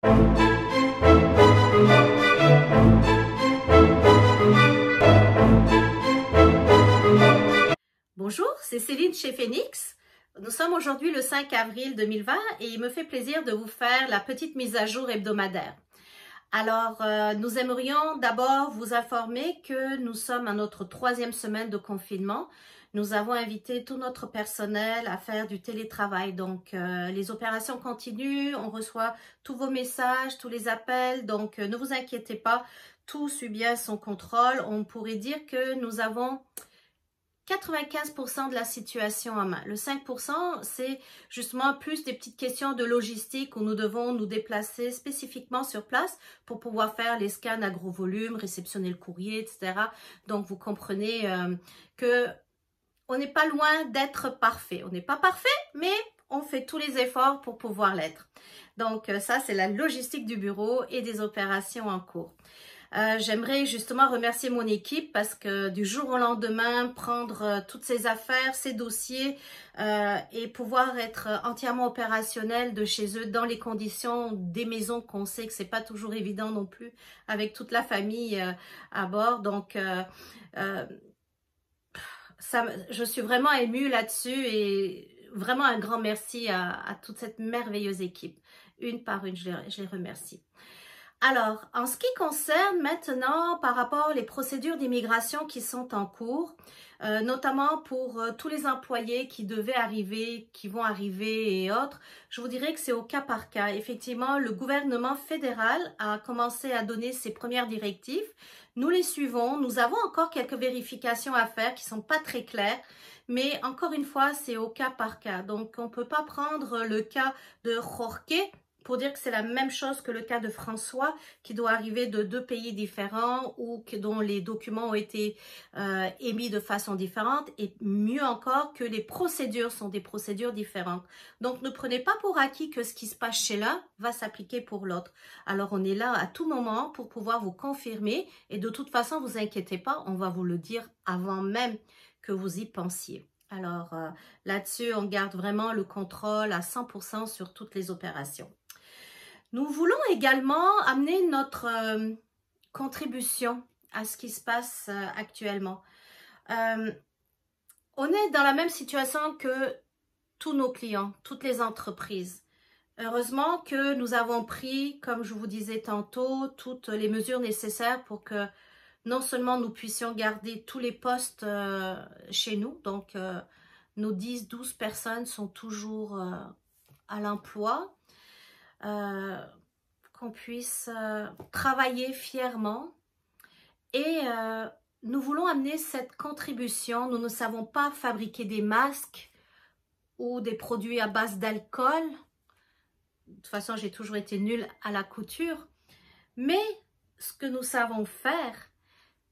Bonjour, c'est Céline chez Phoenix. Nous sommes aujourd'hui le 5 avril 2020 et il me fait plaisir de vous faire la petite mise à jour hebdomadaire. Alors, nous aimerions d'abord vous informer que nous sommes à notre 3e semaine de confinement. Nous avons invité tout notre personnel à faire du télétravail. Donc, les opérations continuent, on reçoit tous vos messages, tous les appels. Donc, ne vous inquiétez pas, tout suit bien son contrôle. On pourrait dire que nous avons 95% de la situation en main. Le 5%, c'est justement plus des petites questions de logistique où nous devons nous déplacer spécifiquement sur place pour pouvoir faire les scans à gros volume, réceptionner le courrier, etc. Donc, vous comprenez que on n'est pas loin d'être parfait. On n'est pas parfait, mais on fait tous les efforts pour pouvoir l'être. Donc, ça, c'est la logistique du bureau et des opérations en cours. J'aimerais justement remercier mon équipe parce que du jour au lendemain, prendre toutes ces affaires, ces dossiers et pouvoir être entièrement opérationnel de chez eux dans les conditions des maisons qu'on sait que c'est pas toujours évident non plus avec toute la famille à bord. Donc, je suis vraiment émue là-dessus et vraiment un grand merci à toute cette merveilleuse équipe. Une par une, je les remercie. Alors, en ce qui concerne maintenant par rapport aux procédures d'immigration qui sont en cours, notamment pour tous les employés qui devaient arriver, qui vont arriver et autres, je vous dirais que c'est au cas par cas. Effectivement, le gouvernement fédéral a commencé à donner ses premières directives. Nous les suivons. Nous avons encore quelques vérifications à faire qui ne sont pas très claires. Mais encore une fois, c'est au cas par cas. Donc, on ne peut pas prendre le cas de Jorge pour dire que c'est la même chose que le cas de François, qui doit arriver de 2 pays différents ou dont les documents ont été émis de façon différente, et mieux encore que les procédures sont des procédures différentes. Donc, ne prenez pas pour acquis que ce qui se passe chez l'un va s'appliquer pour l'autre. Alors, on est là à tout moment pour pouvoir vous confirmer, et de toute façon, vous inquiétez pas, on va vous le dire avant même que vous y pensiez. Alors, là-dessus, on garde vraiment le contrôle à 100% sur toutes les opérations. Nous voulons également amener notre contribution à ce qui se passe actuellement. On est dans la même situation que tous nos clients, toutes les entreprises. Heureusement que nous avons pris, comme je vous disais tantôt, toutes les mesures nécessaires pour que non seulement nous puissions garder tous les postes chez nous, donc nos 10-12 personnes sont toujours à l'emploi, qu'on puisse travailler fièrement et nous voulons amener cette contribution. Nous ne savons pas fabriquer des masques ou des produits à base d'alcool. De toute façon, j'ai toujours été nulle à la couture. Mais ce que nous savons faire,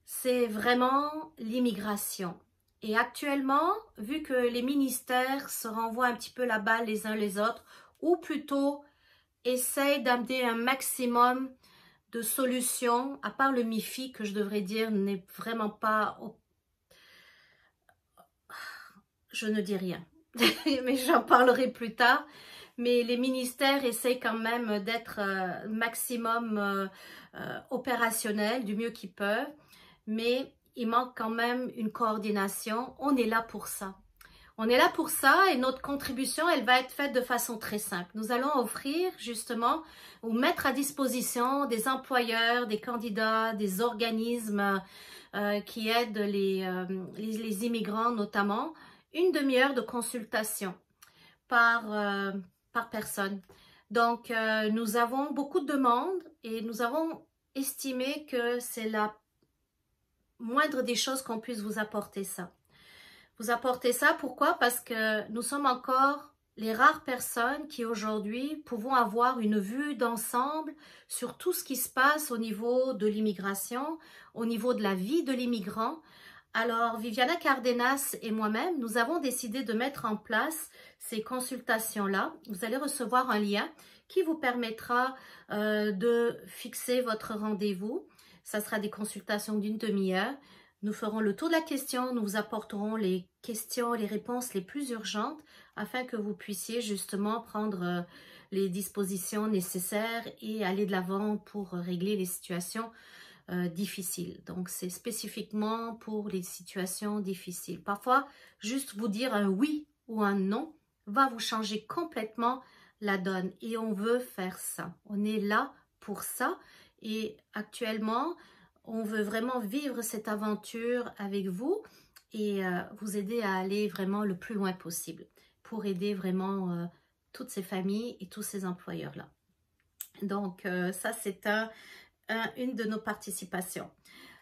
c'est vraiment l'immigration. Et actuellement, vu que les ministères se renvoient un petit peu la balle les uns les autres, ou plutôt essayent d'amener un maximum de solutions, à part le MIFI, que je devrais dire n'est vraiment pas... Je ne dis rien, mais j'en parlerai plus tard. Mais les ministères essayent quand même d'être maximum opérationnels, du mieux qu'ils peuvent. Mais il manque quand même une coordination. On est là pour ça. On est là pour ça et notre contribution, elle va être faite de façon très simple. Nous allons offrir justement ou mettre à disposition des employeurs, des candidats, des organismes qui aident les immigrants notamment, une demi-heure de consultation par personne. Donc, nous avons beaucoup de demandes et nous avons estimé que c'est la moindre des choses qu'on puisse vous apporter ça. Vous apportez ça, pourquoi? Parce que nous sommes encore les rares personnes qui aujourd'hui pouvons avoir une vue d'ensemble sur tout ce qui se passe au niveau de l'immigration, au niveau de la vie de l'immigrant. Alors, Viviana Cardenas et moi-même, nous avons décidé de mettre en place ces consultations-là. Vous allez recevoir un lien qui vous permettra de fixer votre rendez-vous. Ça sera des consultations d'une demi-heure. Nous ferons le tour de la question, nous vous apporterons les questions, les réponses les plus urgentes afin que vous puissiez justement prendre les dispositions nécessaires et aller de l'avant pour régler les situations difficiles. Donc, c'est spécifiquement pour les situations difficiles. Parfois, juste vous dire un oui ou un non va vous changer complètement la donne. Et on veut faire ça. On est là pour ça. Et actuellement, on veut vraiment vivre cette aventure avec vous et vous aider à aller vraiment le plus loin possible pour aider vraiment toutes ces familles et tous ces employeurs-là. Donc, ça, c'est une de nos participations.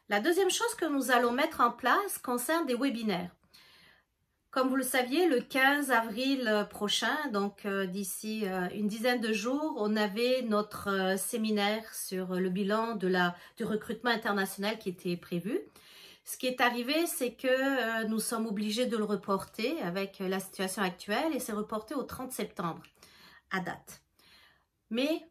La deuxième chose que nous allons mettre en place concerne des webinaires. Comme vous le saviez, le 15 avril prochain, donc d'ici une dizaine de jours, on avait notre séminaire sur le bilan du recrutement international qui était prévu. Ce qui est arrivé, c'est que nous sommes obligés de le reporter avec la situation actuelle et c'est reporté au 30 septembre à date. Mais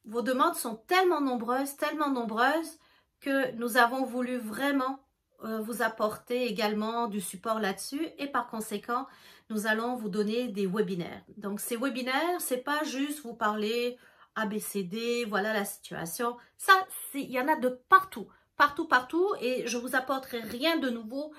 vos demandes sont tellement nombreuses que nous avons voulu vraiment vous apporter également du support là-dessus et par conséquent, nous allons vous donner des webinaires. Donc, ces webinaires, c'est pas juste vous parler ABCD, voilà la situation. Ça, il y en a de partout, partout et je vous apporterai rien de nouveau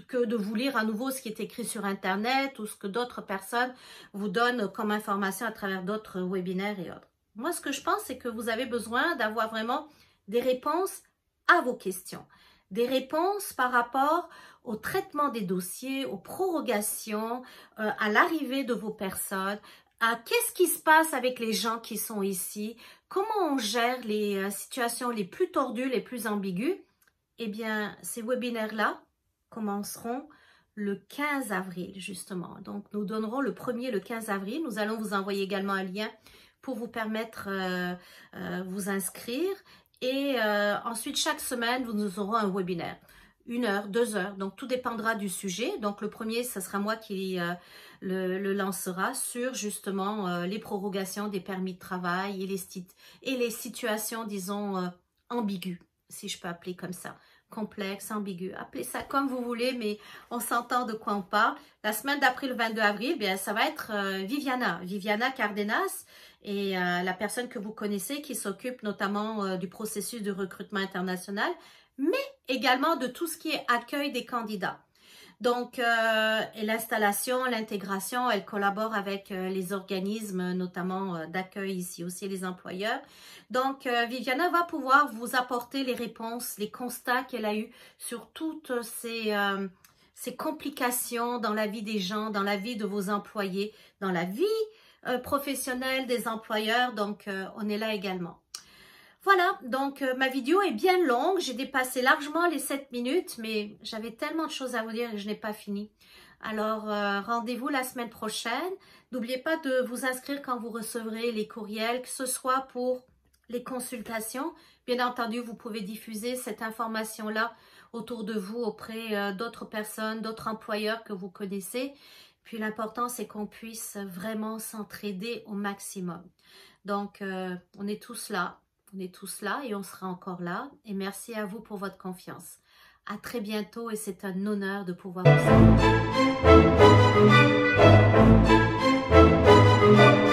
que de vous lire à nouveau ce qui est écrit sur Internet ou ce que d'autres personnes vous donnent comme information à travers d'autres webinaires et autres. Moi, ce que je pense, c'est que vous avez besoin d'avoir vraiment des réponses à vos questions. Des réponses par rapport au traitement des dossiers, aux prorogations, à l'arrivée de vos personnes, à qu'est-ce qui se passe avec les gens qui sont ici, comment on gère les situations les plus tordues, les plus ambiguës. Eh bien, ces webinaires-là commenceront le 15 avril, justement. Donc, nous donnerons le premier le 15 avril. Nous allons vous envoyer également un lien pour vous permettre vous inscrire. Et ensuite, chaque semaine, nous aurons un webinaire. 1 heure, 2 heures. Donc, tout dépendra du sujet. Donc, le premier, ce sera moi qui le lancera sur justement les prorogations des permis de travail et les situations, disons, ambiguës, si je peux appeler comme ça. Complexe, ambigu, appelez ça comme vous voulez, mais on s'entend de quoi on parle. La semaine d'après, le 22 avril, bien, ça va être Viviana Cardenas, et la personne que vous connaissez qui s'occupe notamment du processus de recrutement international, mais également de tout ce qui est accueil des candidats. Donc, et l'installation, l'intégration, elle collabore avec les organismes, notamment d'accueil ici aussi, les employeurs. Donc, Viviana va pouvoir vous apporter les réponses, les constats qu'elle a eus sur toutes ces complications dans la vie des gens, dans la vie de vos employés, dans la vie professionnelle des employeurs. Donc, on est là également. Voilà, donc ma vidéo est bien longue, j'ai dépassé largement les 7 minutes, mais j'avais tellement de choses à vous dire et je n'ai pas fini. Alors, rendez-vous la semaine prochaine. N'oubliez pas de vous inscrire quand vous recevrez les courriels, que ce soit pour les consultations. Bien entendu, vous pouvez diffuser cette information-là autour de vous auprès d'autres personnes, d'autres employeurs que vous connaissez. Puis l'important, c'est qu'on puisse vraiment s'entraider au maximum. Donc, on est tous là. On est tous là et on sera encore là. Et merci à vous pour votre confiance. À très bientôt et c'est un honneur de pouvoir vous servir.